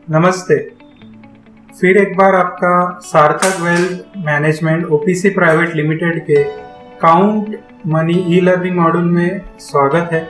नमस्ते। फिर एक बार आपका Sarthak wealth management OPC private limited के count money e learning module में स्वागत है।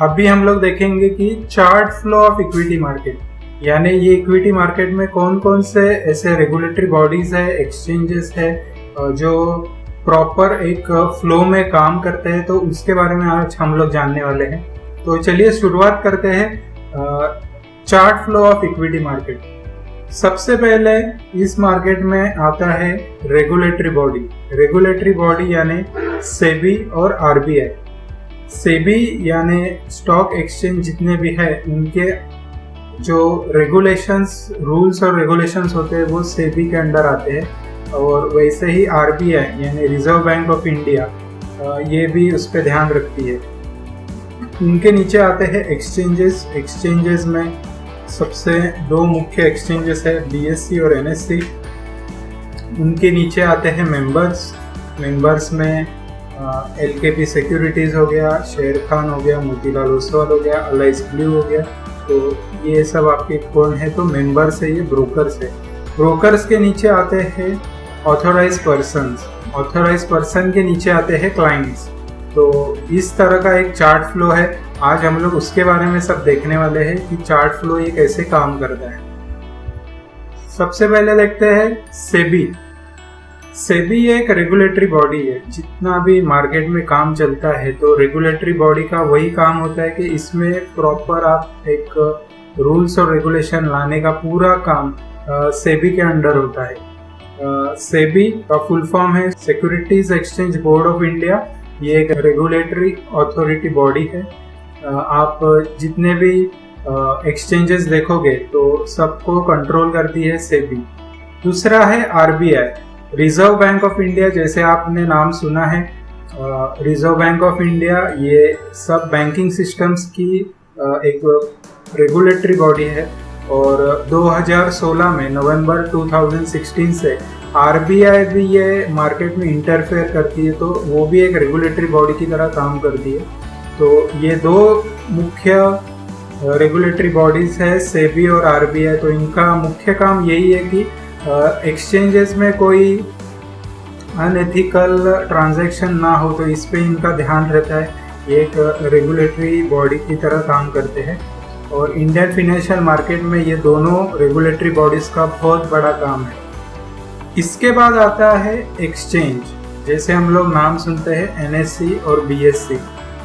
अभी हम लोग देखेंगे कि chart flow of equity market, यानी ये इक्विटी मार्केट में कौन कौन से ऐसे रेगुलेटरी बॉडीज है, एक्सचेंजेस है जो प्रॉपर एक फ्लो में काम करते हैं, तो उसके बारे में आज हम लोग जानने वाले हैं। तो चलिए शुरुआत करते हैं chart flow of equity market. सबसे पहले इस मार्केट में आता है रेगुलेटरी बॉडी यानी सेबी और आरबीआई। सेबी यानी स्टॉक एक्सचेंज जितने भी है उनके जो रेगुलेशंस, रूल्स और रेगुलेशंस होते हैं वो सेबी के अंडर आते हैं। और वैसे ही आरबीआई यानी रिजर्व बैंक ऑफ इंडिया ये भी उस पर ध्यान रखती है। उनके नीचे आते हैं एक्सचेंजेस में सबसे दो मुख्य एक्सचेंजेस है बीएससी और एनएससी। उनके नीचे आते हैं मेंबर्स में एलकेपी सिक्योरिटीज हो गया, शेर खान हो गया, मोतीलाल ओसवाल हो गया, अलाइज ब्लू हो गया। तो ये सब आपके कौन है? तो मेंबर्स है, ये ब्रोकर्स है। ब्रोकर्स के नीचे आते हैं ऑथोराइज पर्सन के नीचे आते हैं क्लाइंट्स। तो इस तरह का एक चार्ट फ्लो है। आज हम लोग उसके बारे में सब देखने वाले हैं कि चार्ट फ्लो ये कैसे काम करता है। सबसे पहले देखते हैं सेबी एक रेगुलेटरी बॉडी है। जितना भी मार्केट में काम चलता है तो रेगुलेटरी बॉडी का वही काम होता है कि इसमें प्रॉपर आप एक रूल्स और रेगुलेशन लाने का पूरा काम सेबी के अंडर होता है। सेबी का फुल फॉर्म है securities exchange board of India. ये एक रेगुलेटरी अथॉरिटी बॉडी है। आप जितने भी एक्सचेंजेस देखोगे तो सबको कंट्रोल करती है सेबी। दूसरा है RBI, reserve bank of India. जैसे आपने नाम सुना है, रिजर्व बैंक ऑफ इंडिया ये सब बैंकिंग सिस्टम्स की एक रेगुलेटरी बॉडी है। और 2016 में नवंबर 2016 से आरबीआई भी ये मार्केट में इंटरफेयर करती है, तो वो भी एक रेगुलेटरी बॉडी की तरह काम करती है। तो ये दो मुख्य रेगुलेटरी बॉडीज है, सेबी और आरबीआई। तो इनका मुख्य काम यही है कि एक्सचेंजेस में कोई अनएथिकल ट्रांजैक्शन ना हो, तो इस पे इनका ध्यान रहता है। ये एक रेगुलेटरी बॉडी की तरह काम करते हैं। और इंडियन फाइनेंशियल मार्केट में ये दोनों रेगुलेटरी बॉडीज का बहुत बड़ा काम है। इसके बाद आता है एक्सचेंज। जैसे हम लोग नाम सुनते हैं एनएससी और बीएससी,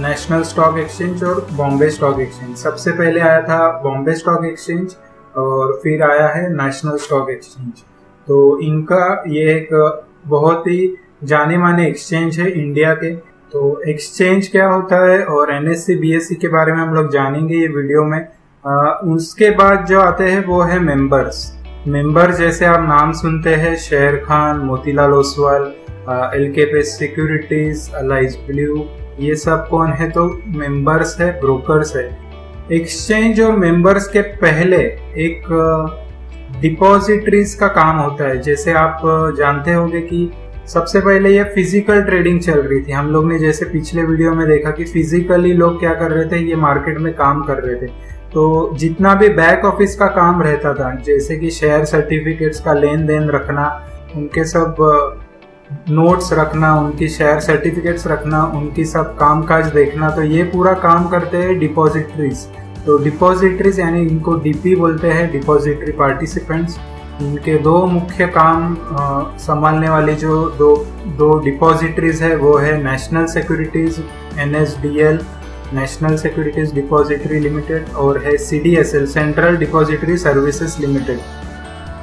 नेशनल स्टॉक एक्सचेंज और बॉम्बे स्टॉक एक्सचेंज। सबसे पहले आया था बॉम्बे स्टॉक एक्सचेंज और फिर आया है नेशनल स्टॉक एक्सचेंज। तो इनका ये एक बहुत ही जाने माने एक्सचेंज है इंडिया के। तो एक्सचेंज क्या होता है और एनएससी बीएससी के बारे में हम लोग जानेंगे ये वीडियो में। उसके बाद जो आते हैं वो है मेंबर। जैसे आप नाम सुनते हैं Sharekhan, Motilal Oswal, LKP Securities, Alice Blue, ये सब कौन है? तो मेंबर्स है, ब्रोकर्स है। एक्सचेंज और मेंबर्स के पहले एक डिपॉजिटरीज का काम होता है। जैसे आप जानते होंगे कि सबसे पहले ये फिजिकल ट्रेडिंग चल रही थी। हम लोग ने जैसे पिछले वीडियो में देखा कि फिजिकली लोग क्या कर रहे थे, ये मार्केट में काम कर रहे थे। तो जितना भी बैक ऑफिस का काम रहता था, जैसे कि शेयर सर्टिफिकेट्स का लेन देन रखना, उनके सब नोट्स रखना, उनकी शेयर सर्टिफिकेट्स रखना, उनकी सब कामकाज देखना, तो ये पूरा काम करते हैं डिपॉजिटरीज। तो डिपॉजिटरीज यानी इनको डीपी बोलते हैं, डिपॉजिटरी पार्टिसिपेंट्स। इनके दो मुख्य काम संभालने वाली जो दो डिपॉजिटरीज है वो है national securities NSDL, national securities depository limited, और है CDSL, central depository services limited.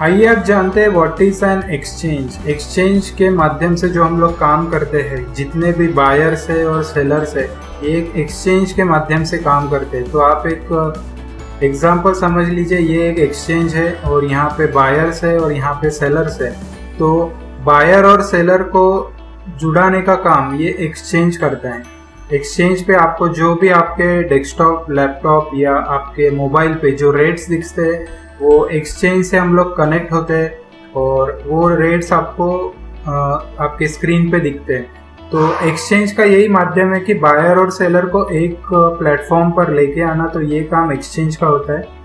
आइए अब जानते हैं what is an exchange. Exchange के माध्यम से जो हम लोग काम करते हैं, जितने भी बायर्स है और सेलर्स है, एक एक्सचेंज के माध्यम से काम करते हैं। तो आप एक एग्जाम्पल समझ लीजिए, ये एक एक्सचेंज है और यहाँ पे बायर्स है और यहाँ पे सेलर्स है। तो बायर और सेलर को जुड़ाने का काम ये एक्सचेंज करता है। एक्सचेंज पे आपको जो भी आपके डेस्कटॉप, लैपटॉप या आपके मोबाइल पे जो रेट्स दिखते हैं वो एक्सचेंज से हम लोग कनेक्ट होते हैं और वो रेट्स आपको आपके स्क्रीन पे दिखते हैं। तो एक्सचेंज का यही माध्यम है कि बायर और सेलर को एक प्लेटफॉर्म पर लेके आना, तो ये काम एक्सचेंज का होता है।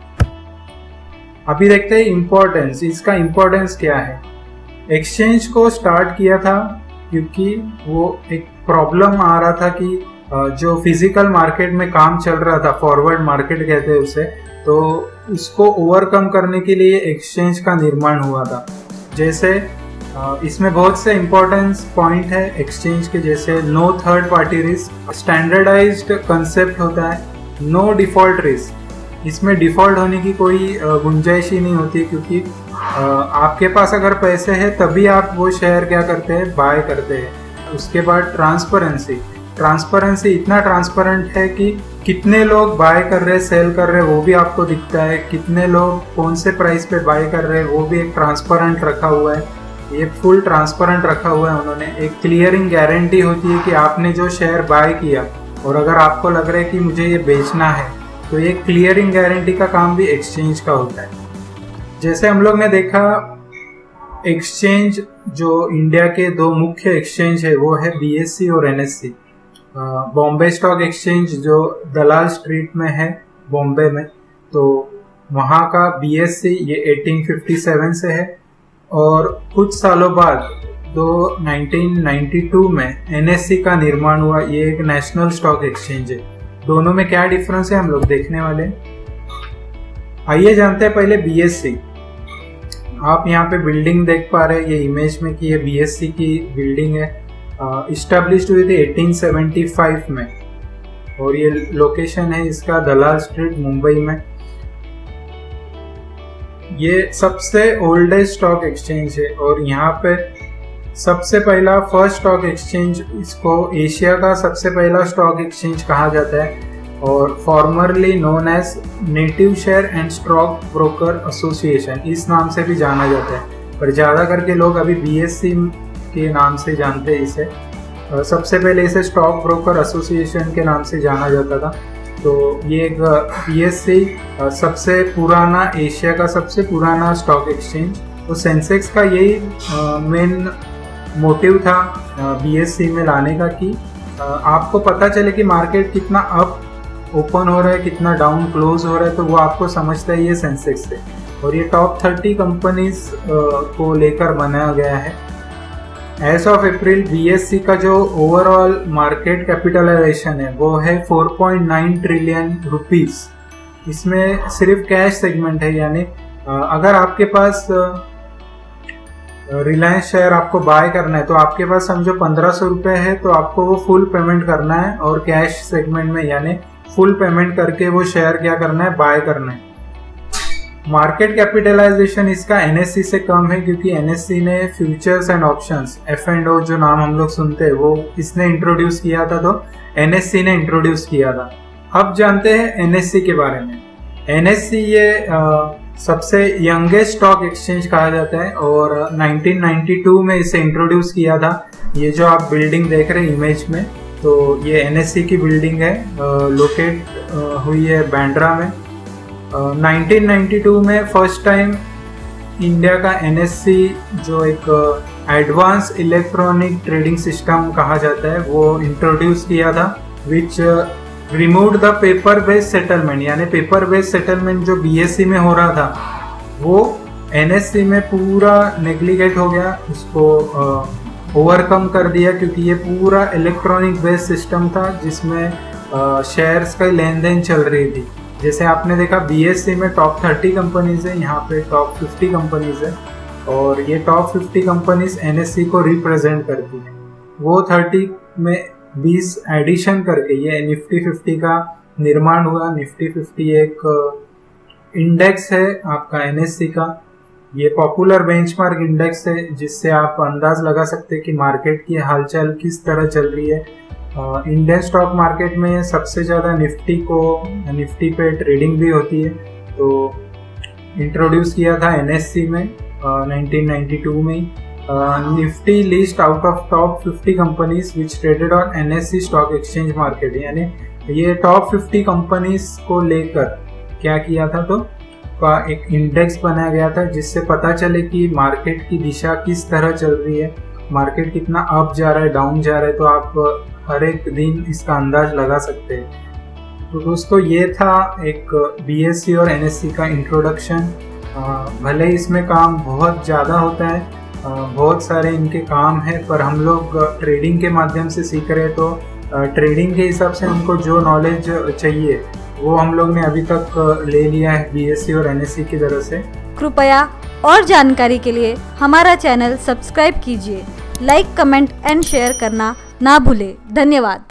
अभी देखते हैं इम्पोर्टेंस, इसका इम्पोर्टेंस क्या है। एक्सचेंज को स्टार्ट किया था क्योंकि वो एक प्रॉब्लम आ रहा था कि जो फिजिकल मार्केट में काम चल रहा था, फॉरवर्ड मार्केट कहते हैं उसे, तो उसको ओवरकम करने के लिए एक्सचेंज का निर्माण हुआ था। जैसे इसमें बहुत से इम्पोर्टेंस पॉइंट है एक्सचेंज के, जैसे no third party risk, standardised concept होता है, नो डिफॉल्ट रिस्क। इसमें डिफॉल्ट होने की कोई गुंजाइश ही नहीं होती, क्योंकि आपके पास अगर पैसे हैं तभी आप वो शेयर क्या करते हैं, बाय करते हैं। उसके बाद ट्रांसपेरेंसी इतना ट्रांसपेरेंट है कि कितने लोग बाय कर रहे हैं, सेल कर रहे हैं, वो भी आपको दिखता है। कितने लोग कौन से प्राइस पे बाय कर रहे हैं वो भी एक ट्रांसपेरेंट रखा हुआ है। ये फुल ट्रांसपेरेंट रखा हुआ है उन्होंने। एक क्लियरिंग गारंटी होती है कि आपने जो शेयर बाय किया और अगर आपको लग रहा है कि मुझे ये बेचना है, तो ये क्लियरिंग गारंटी का काम भी एक्सचेंज का होता है। जैसे हम लोग ने देखा, एक्सचेंज जो इंडिया के दो मुख्य एक्सचेंज है वो है BSE और NSE। बॉम्बे स्टॉक एक्सचेंज जो दलाल स्ट्रीट में है बॉम्बे में, तो वहाँ का BSE ये 1857 से है, और कुछ सालों बाद 1992 में NSE का निर्माण हुआ। ये एक नेशनल स्टॉक एक्सचेंज है। दोनों में क्या डिफरेंस है हम लोग देखने वाले। आइए जानते हैं पहले BSE। आप यहाँ पे बिल्डिंग देख पा रहे हैं ये इमेज में कि ये BSE की बिल्डिंग है। इस्टेब्लिश्ड हुई थी 1875 में, और ये लोकेशन है इसका दलाल स्ट्रीट मुंबई में। ये सबसे ओल्डेस्ट स्टॉक एक्सचेंज है, और यहाँ पे सबसे पहला फर्स्ट स्टॉक एक्सचेंज, इसको एशिया का सबसे पहला स्टॉक एक्सचेंज कहा जाता है, और formerly known as native share and stock broker association, इस नाम से भी जाना जाता है। पर ज़्यादा करके लोग अभी BSE के नाम से जानते हैं इसे। सबसे पहले इसे स्टॉक ब्रोकर एसोसिएशन के नाम से जाना जाता था। तो ये एक BSE सबसे पुराना, एशिया का सबसे पुराना स्टॉक एक्सचेंज। तो सेंसेक्स का यही मेन मोटिव था BSE में लाने का, कि आपको पता चले कि मार्केट कितना अप ओपन हो रहा है, कितना डाउन क्लोज हो रहा है, तो वो आपको समझता है ये सेंसेक्स से। और ये टॉप 30 कंपनीज को लेकर बनाया गया है। एज ऑफ अप्रैल BSE का जो ओवरऑल मार्केट कैपिटलाइजेशन है वो है 4.9 ट्रिलियन रुपीस। इसमें सिर्फ कैश सेगमेंट है, यानी अगर आपके पास रिलायंस शेयर आपको बाय करना है तो आपके पास समझो 1500 रुपये है, तो आपको वो फुल पेमेंट करना है, और कैश सेगमेंट में यानी फुल पेमेंट करके वो शेयर क्या करना है, बाय करना है। मार्केट कैपिटलाइजेशन इसका NSE से कम है, क्योंकि NSE ने फ्यूचर्स एंड ऑप्शंस, F&O जो नाम हम लोग सुनते हैं, वो इसने इंट्रोड्यूस किया था, तो NSE ने इंट्रोड्यूस किया था। अब जानते हैं NSE के बारे में। NSE ये सबसे यंगेस्ट स्टॉक एक्सचेंज कहा जाता है, और 1992 में इसे इंट्रोड्यूस किया था। ये जो आप बिल्डिंग देख रहे हैं इमेज में, तो ये NSE की बिल्डिंग है, लोकेट हुई है बांद्रा में। 1992 में फर्स्ट टाइम इंडिया का NSE जो एक एडवांस इलेक्ट्रॉनिक ट्रेडिंग सिस्टम कहा जाता है वो इंट्रोड्यूस किया था, which remove the paper based settlement. यानी पेपर बेस्ड सेटलमेंट जो BSE में हो रहा था वो NSE में पूरा नेग्लिगेट हो गया, उसको ओवरकम कर दिया, क्योंकि ये पूरा इलेक्ट्रॉनिक बेस्ड सिस्टम था जिसमें शेयर्स का लेन देन चल रही थी। जैसे आपने देखा BSE में टॉप 30 कंपनीज है, यहाँ पे टॉप 50 कंपनीज है, और ये टॉप 50 कंपनीज NSE को रिप्रेजेंट करती है। वो 30 में 20 एडिशन करके ये निफ्टी 50 का निर्माण हुआ। निफ्टी 50 एक इंडेक्स है आपका NSE का। ये पॉपुलर बेंचमार्क इंडेक्स है, जिससे आप अंदाज लगा सकते हैं कि मार्केट की हालचाल किस तरह चल रही है। इंडियन स्टॉक मार्केट में सबसे ज़्यादा निफ्टी पे ट्रेडिंग भी होती है, तो इंट्रोड्यूस किया था NSE में 1992 में। Nifty list out of top 50 companies which traded on NSE stock exchange market. यानी ये टॉप 50 कंपनीज को लेकर क्या किया था, तो का एक इंडेक्स बनाया गया था, जिससे पता चले कि मार्केट की दिशा किस तरह चल रही है। मार्केट कितना अप जा रहा है डाउन जा रहा है, तो आप हर एक दिन इसका अंदाज लगा सकते हैं। तो दोस्तों ये था एक बीएससी और एनएससी का इंट्रोडक्शन। भले ही इसमें काम बहुत ज़्यादा होता है, बहुत सारे इनके काम है, पर हम लोग ट्रेडिंग के माध्यम से सीख रहे हैं, तो ट्रेडिंग के हिसाब से हमको जो नॉलेज चाहिए वो हम लोग ने अभी तक ले लिया है बीएससी और एनएससी की तरह से। कृपया और जानकारी के लिए हमारा चैनल सब्सक्राइब कीजिए, लाइक, कमेंट एंड शेयर करना ना भूलें। धन्यवाद।